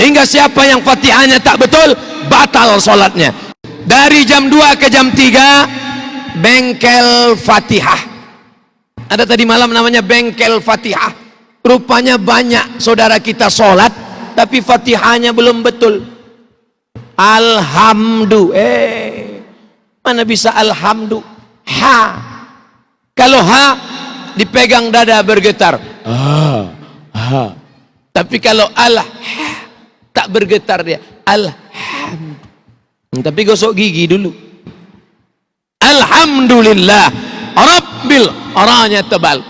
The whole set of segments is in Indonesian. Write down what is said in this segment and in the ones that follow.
Sehingga siapa yang Fatihahnya tak betul, batal sholatnya. Dari jam 2 ke jam 3 bengkel Fatihah. Ada tadi malam namanya bengkel Fatihah. Rupanya banyak saudara kita sholat tapi Fatihahnya belum betul. Alhamdu, mana bisa alhamdu? Ha, kalau ha dipegang dada bergetar. Tapi kalau Allah tak bergetar dia. Alhamdulillah. Tapi gosok gigi dulu. Alhamdulillah Rabbil, orangnya tebal.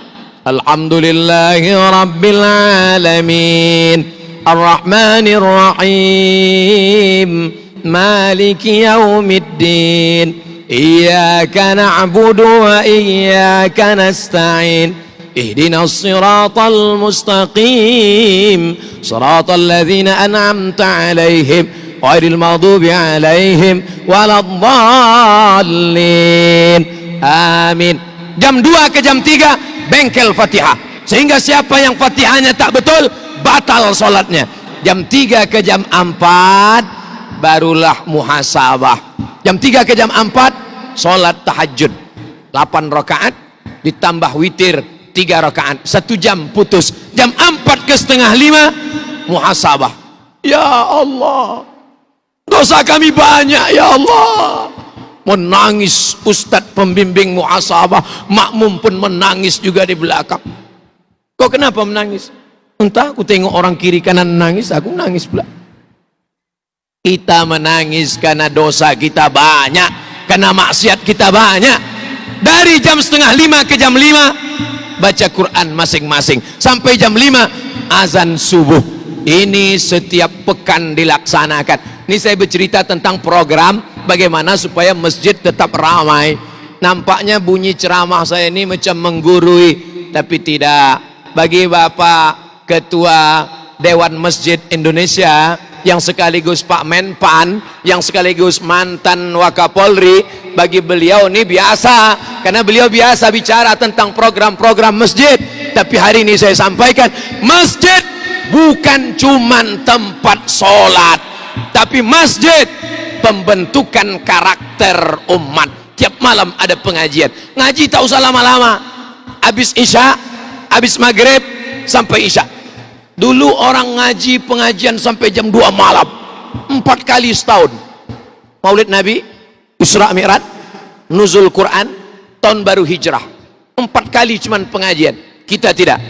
Alhamdulillahi Rabbil alamin, Ar-Rahmanir Rahim, Maliki Yaumiddin, Iyyaka na'budu wa iyyaka nasta'in, Ihdinas siratal mustaqim, Siratal ladzina an'amta 'alaihim, ghairil maghdubi 'alaihim waladdallin. Amin. Jam 2 ke jam 3 bengkel Fatihah. Sehingga siapa yang Fatihahnya tak betul, batal sholatnya. Jam 3 ke jam 4 barulah muhasabah. Jam 3 ke jam 4 sholat tahajud 8 rakaat ditambah witir 3 rakaat, 1 jam putus. Jam 4 ke setengah 5 muhasabah. Ya Allah, dosa kami banyak ya Allah. Menangis ustadz pembimbing muhasabah, makmum pun menangis juga di belakang. Kok kenapa menangis? Entah, aku tengok orang kiri kanan menangis, aku nangis pula. Kita menangis karena dosa kita banyak, karena maksiat kita banyak. Dari jam setengah 5 ke jam 5 baca Quran masing-masing sampai jam 5 azan subuh. Ini setiap pekan dilaksanakan. Ini saya bercerita tentang program bagaimana supaya masjid tetap ramai. Nampaknya bunyi ceramah saya ini macam menggurui, tapi tidak. Bagi Bapak Ketua Dewan Masjid Indonesia yang sekaligus Pak Menpan, yang sekaligus mantan Wakapolri, bagi beliau ini biasa, karena beliau biasa bicara tentang program-program masjid. Tapi hari ini saya sampaikan, masjid bukan cuman tempat sholat, tapi masjid pembentukan karakter umat. Tiap malam ada pengajian. Ngaji tak usah lama-lama, habis isya, habis maghrib sampai isya. Dulu orang ngaji pengajian sampai jam 2 malam 4 kali setahun. Maulid Nabi, Isra Mi'raj, Nuzul Quran, Tahun Baru Hijrah, 4 kali cuman pengajian. Kita tidak.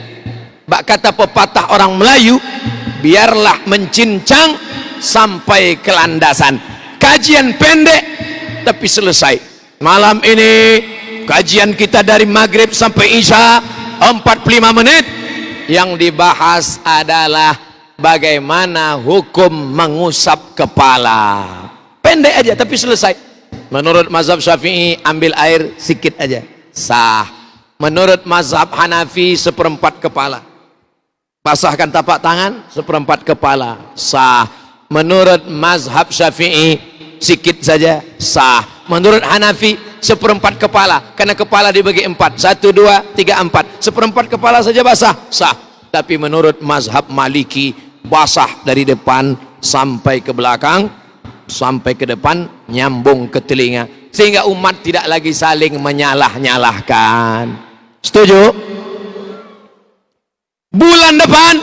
Bak kata pepatah orang Melayu, biarlah mencincang sampai ke landasan. Kajian pendek tapi selesai. Malam ini kajian kita dari maghrib sampai isya 45 menit. Yang dibahas adalah bagaimana hukum mengusap kepala. Pendek aja tapi selesai. Menurut mazhab Syafi'i ambil air sedikit aja, sah. Menurut mazhab Hanafi 1/4 kepala. Basahkan tapak tangan 1/4 kepala, sah. Menurut mazhab Syafi'i sikit saja, sah. Menurut Hanafi 1/4 kepala, karena kepala dibagi 4, 1, 2, 3, 4, 1/4 kepala saja basah, sah. Tapi menurut mazhab Maliki basah dari depan sampai ke belakang, sampai ke depan, nyambung ke telinga, sehingga umat tidak lagi saling menyalah-nyalahkan. Setuju? Bulan depan,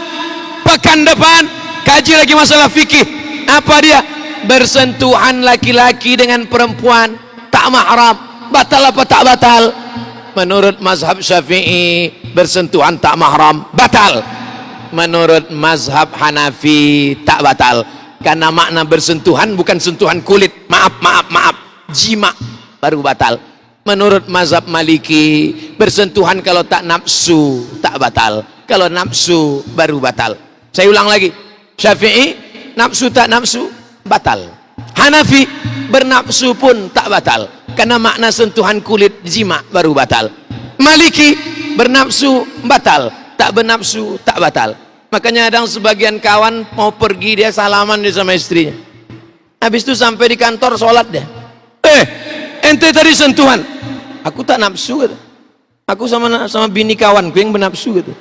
pekan depan kaji lagi masalah fikih. Apa dia? Bersentuhan laki-laki dengan perempuan tak mahram, batal apa tak batal? Menurut mazhab Syafi'i bersentuhan tak mahram batal. Menurut mazhab Hanafi tak batal, karena makna bersentuhan bukan sentuhan kulit, maaf, jima baru batal. Menurut mazhab Maliki bersentuhan kalau tak nafsu tak batal, kalau nafsu baru batal. Saya ulang lagi, Syafi'i nafsu tak nafsu batal. Hanafi bernafsu pun tak batal, karena makna sentuhan kulit jima baru batal. Maliki bernafsu batal, tak bernafsu tak batal. Makanya ada sebagian kawan mau pergi, dia salaman dia sama istrinya, habis itu sampai di kantor sholat dia, ente tadi sentuhan, aku tak nafsu gitu. Aku sama bini kawanku yang bernafsu gitu.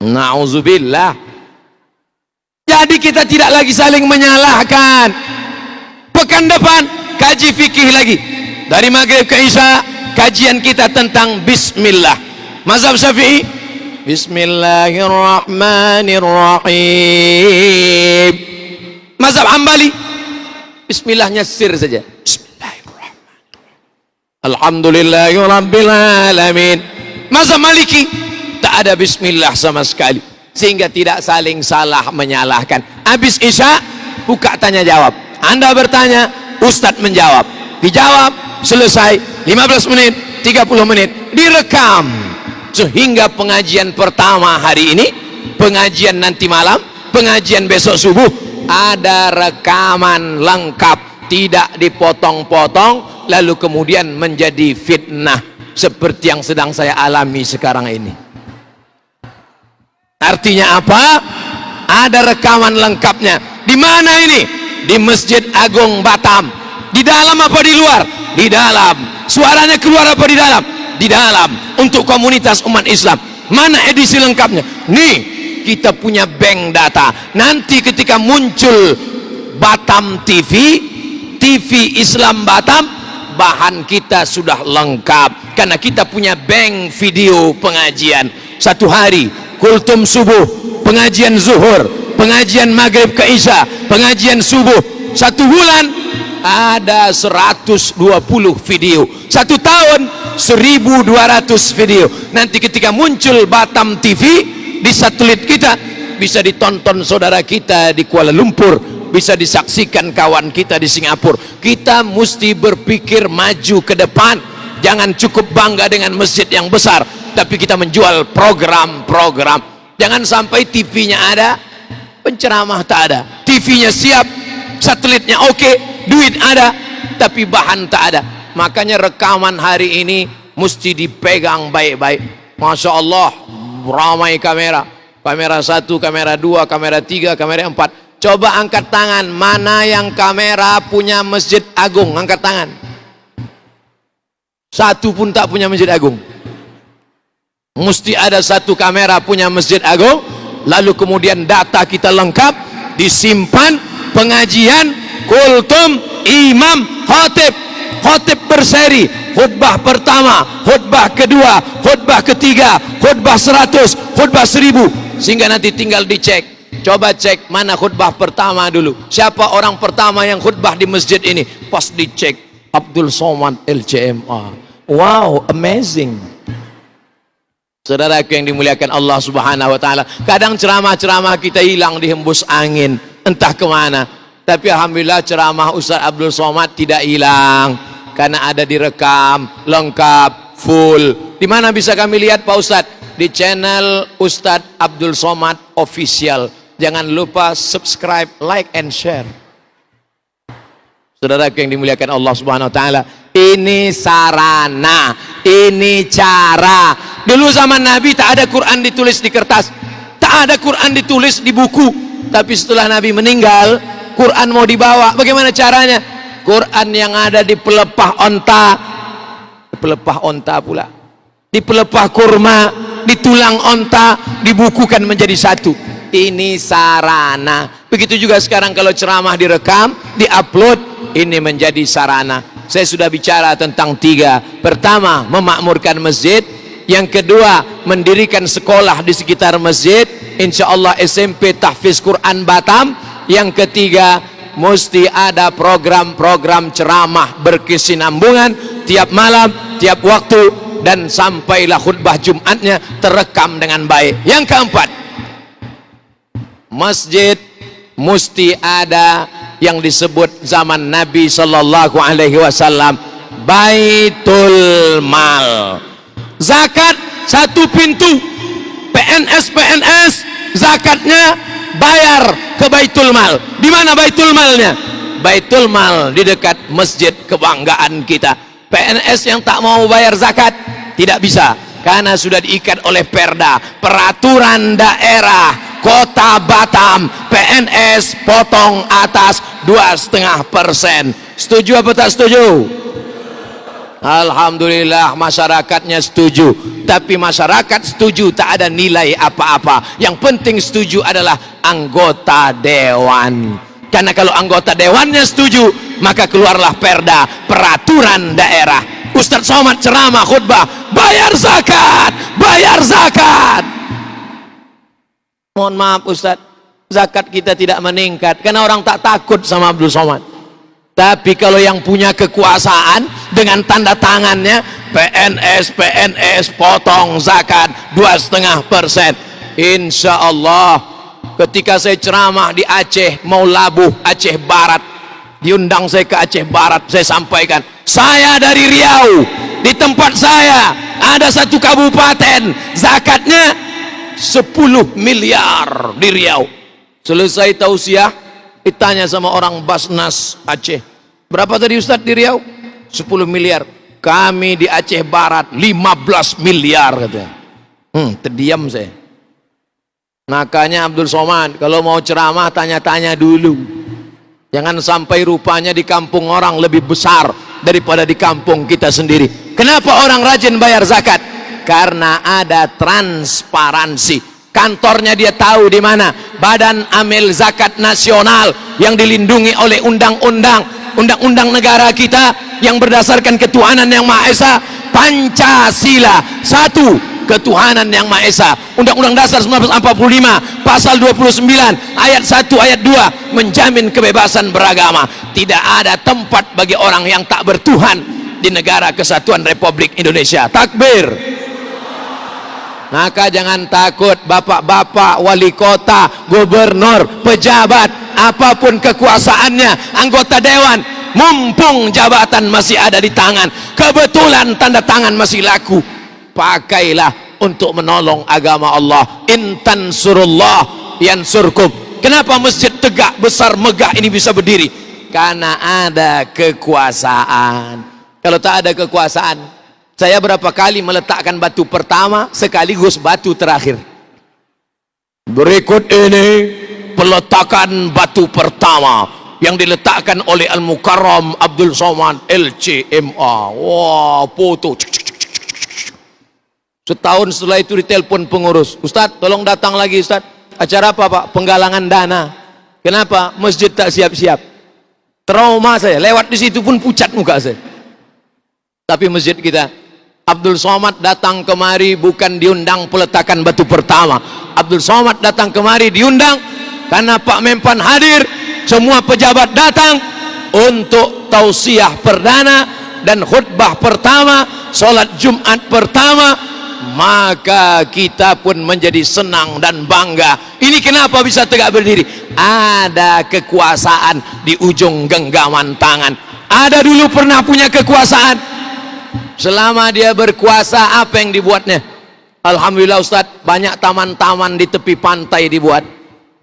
Na'udzubillah. Jadi kita tidak lagi saling menyalahkan. Pekan depan kaji fikih lagi. Dari maghrib ke isya kajian kita tentang bismillah. Mazhab Syafi'i Bismillahirrahmanirrahim. Mazhab Hambali bismillahnya sir saja. Bismillahirrahmanirrahim. Alhamdulillahirabbil alamin. Mazhab Maliki tak ada bismillah sama sekali, sehingga tidak saling salah menyalahkan. Habis isya buka tanya jawab. Anda bertanya, Ustadz menjawab. Dijawab, selesai. 15 menit, 30 menit, direkam. Sehingga pengajian pertama hari ini, pengajian nanti malam, pengajian besok subuh, ada rekaman lengkap, tidak dipotong-potong lalu kemudian menjadi fitnah seperti yang sedang saya alami sekarang ini. Artinya apa? Ada rekaman lengkapnya. Di mana ini? Di Masjid Agung Batam. Di dalam apa di luar? Di dalam. Suaranya keluar apa di dalam? Di dalam. Untuk komunitas umat Islam. Mana edisi lengkapnya? Nih, kita punya bank data. Nanti ketika muncul Batam TV, TV Islam Batam, bahan kita sudah lengkap. Karena kita punya bank video pengajian. Satu hari kultum subuh, pengajian zuhur, pengajian maghrib ke isya, pengajian subuh. Satu bulan ada 120 video. Satu tahun 1200 video. Nanti ketika muncul Batam TV di satelit kita, bisa ditonton saudara kita di Kuala Lumpur, bisa disaksikan kawan kita di Singapura. Kita mesti berpikir maju ke depan. Jangan cukup bangga dengan masjid yang besar, tapi kita menjual program-program. Jangan sampai TV-nya ada, penceramah tak ada. TV-nya siap, satelitnya oke, duit ada, tapi bahan tak ada. Makanya rekaman hari ini mesti dipegang baik-baik. Masya Allah, ramai kamera. Kamera 1, kamera 2, kamera 3, kamera 4. Coba angkat tangan, mana yang kamera punya Masjid Agung? Angkat tangan. Satu pun tak punya Masjid Agung. Mesti ada satu kamera punya Masjid Agung. Lalu kemudian data kita lengkap, disimpan, pengajian, kultum, imam, khatib. Khatib berseri, khutbah pertama, khutbah kedua, khutbah ketiga, khutbah 100, khutbah 1000. Sehingga nanti tinggal dicek. Coba cek mana khutbah pertama dulu. Siapa orang pertama yang khutbah di masjid ini? Pas dicek, Abdul Somad LCMA. Wow, amazing. Saudaraku yang dimuliakan Allah Subhanahu wa taala, kadang ceramah-ceramah kita hilang dihembus angin, entah kemana. Tapi alhamdulillah ceramah Ustaz Abdul Somad tidak hilang, karena ada direkam, lengkap, full. Di mana bisa kami lihat Pak Ustaz? Di channel Ustaz Abdul Somad Official. Jangan lupa subscribe, like, and share. Saudaraku yang dimuliakan Allah Subhanahu wa taala, ini sarana, ini cara. Dulu zaman Nabi tak ada Quran ditulis di kertas, tak ada Quran ditulis di buku. Tapi setelah Nabi meninggal, Quran mau dibawa. Bagaimana caranya? Quran yang ada di pelepah onta pula, di pelepah kurma, di tulang onta, dibukukan menjadi satu. Ini sarana. Begitu juga sekarang kalau ceramah direkam, diupload, ini menjadi sarana. Saya sudah bicara tentang 3. Pertama, memakmurkan masjid. Yang kedua, mendirikan sekolah di sekitar masjid. Insya Allah SMP Tahfiz Quran Batam. Yang ketiga, mesti ada program-program ceramah berkesinambungan tiap malam, tiap waktu, dan sampailah khutbah Jumatnya terekam dengan baik. Yang keempat, masjid mesti ada yang disebut zaman Nabi Sallallahu Alaihi Wasallam, Baitul Mal. Zakat satu pintu. PNS zakatnya bayar ke Baitul Mal. Di mana Baitul Malnya? Baitul Mal di dekat masjid kebanggaan kita. PNS yang tak mau bayar zakat tidak bisa, karena sudah diikat oleh Perda, peraturan daerah Kota Batam. PNS potong atas 2,5%. Setuju apa tak setuju? Alhamdulillah masyarakatnya setuju. Tapi masyarakat setuju tak ada nilai apa-apa. Yang penting setuju adalah anggota dewan. Karena kalau anggota dewannya setuju, maka keluarlah perda peraturan daerah. Ustadz Somad ceramah khutbah, bayar zakat, bayar zakat. Mohon maaf Ustadz, zakat kita tidak meningkat karena orang tak takut sama Abdul Somad. Tapi kalau yang punya kekuasaan dengan tanda tangannya, PNS potong zakat 2,5%. Insya Allah ketika saya ceramah di Aceh, mau Labuh, Aceh Barat, diundang saya ke Aceh Barat, saya sampaikan, saya dari Riau, di tempat saya ada satu kabupaten zakatnya 10 miliar di Riau. Selesai tausiah, ditanya sama orang Basnas Aceh, berapa tadi Ustadz di Riau? 10 miliar. Kami di Aceh Barat 15 miliar katanya. Terdiam saya. Makanya Abdul Somad kalau mau ceramah tanya-tanya dulu, jangan sampai rupanya di kampung orang lebih besar daripada di kampung kita sendiri. Kenapa orang rajin bayar zakat? Karena ada transparansi. Kantornya dia tahu di mana. Badan Amil Zakat Nasional yang dilindungi oleh undang-undang negara kita yang berdasarkan ketuhanan yang Maha Esa, Pancasila. Satu, ketuhanan yang Maha Esa. Undang-Undang Dasar 1945 pasal 29 ayat 1 ayat 2 menjamin kebebasan beragama. Tidak ada tempat bagi orang yang tak bertuhan di negara kesatuan Republik Indonesia. Takbir. Maka jangan takut bapak-bapak wali kota, gubernur, pejabat, apapun kekuasaannya, anggota dewan, mumpung jabatan masih ada di tangan, kebetulan tanda tangan masih laku, pakailah untuk menolong agama Allah. Intan surullah yansurkum. Kenapa masjid tegak, besar, megah ini bisa berdiri? Karena ada kekuasaan. Kalau tak ada kekuasaan, saya berapa kali meletakkan batu pertama sekaligus batu terakhir. Berikut ini peletakan batu pertama yang diletakkan oleh Al-Mukarram Abdul Somad LCMA. Wah, foto. Setahun setelah itu ditelepon pengurus, Ustadz tolong datang lagi Ustadz. Acara apa Pak? Penggalangan dana. Kenapa? Masjid tak siap-siap. Trauma saya, lewat di situ pun pucat muka saya. Tapi masjid kita, Abdul Somad datang kemari bukan diundang peletakan batu pertama. Abdul Somad datang kemari diundang karena Pak Mempan hadir, semua pejabat datang untuk tausiah perdana dan khutbah pertama, sholat Jumat pertama. Maka kita pun menjadi senang dan bangga. Ini kenapa bisa tegak berdiri? Ada kekuasaan di ujung genggaman tangan. Ada dulu pernah punya kekuasaan. Selama dia berkuasa, apa yang dibuatnya? Alhamdulillah Ustadz, banyak taman-taman di tepi pantai dibuat.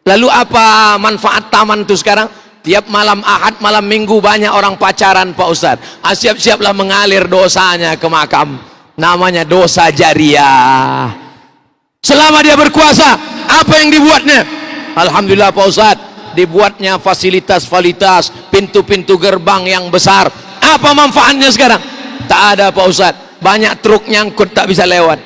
Lalu apa manfaat taman itu sekarang? Tiap malam Ahad, malam Minggu banyak orang pacaran Pak Ustadz. Siap-siaplah mengalir dosanya ke makam. Namanya dosa jariah. Selama dia berkuasa, apa yang dibuatnya? Alhamdulillah Pak Ustadz, dibuatnya fasilitas-fasilitas, pintu-pintu gerbang yang besar. Apa manfaatnya sekarang? Tak ada Pak Ustadz, banyak truk nyangkut tak bisa lewat.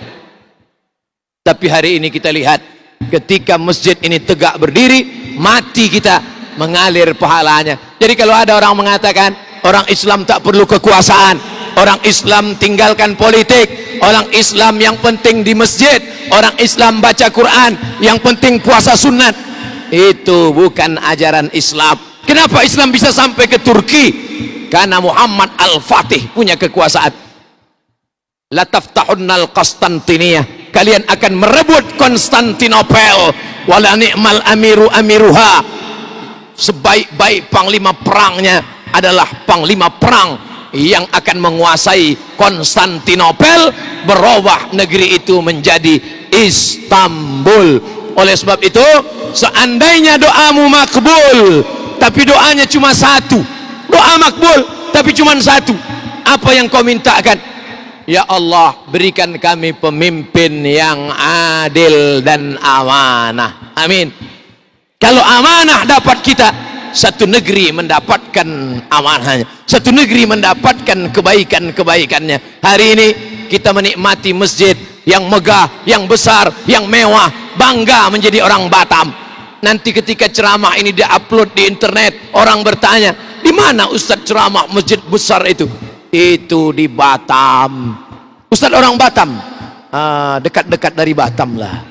Tapi hari ini kita lihat, ketika masjid ini tegak berdiri, mati kita mengalir pahalanya. Jadi kalau ada orang mengatakan orang Islam tak perlu kekuasaan, orang Islam tinggalkan politik, orang Islam yang penting di masjid, orang Islam baca Quran, yang penting puasa sunat, itu bukan ajaran Islam. Kenapa Islam bisa sampai ke Turki? Karena Muhammad Al-Fatih punya kekuasaan. La taftahunnal Konstantiniyah, kalian akan merebut Konstantinopel. Wala ni'mal amiru amiruha, sebaik-baik panglima perangnya adalah panglima perang yang akan menguasai Konstantinopel, berubah negeri itu menjadi Istanbul. Oleh sebab itu, seandainya doamu makbul tapi doanya cuma satu, doa makbul tapi cuma satu, apa yang kau mintakan? Ya Allah, berikan kami pemimpin yang adil dan amanah. Amin. Kalau amanah dapat kita, satu negeri mendapatkan amanahnya, satu negeri mendapatkan kebaikan-kebaikannya. Hari ini kita menikmati masjid yang megah, yang besar, yang mewah, bangga menjadi orang Batam. Nanti ketika ceramah ini diupload di internet, orang bertanya, di mana Ustadz ceramah masjid besar itu? Itu di Batam. Ustadz orang Batam? Dekat-dekat dari Batam lah.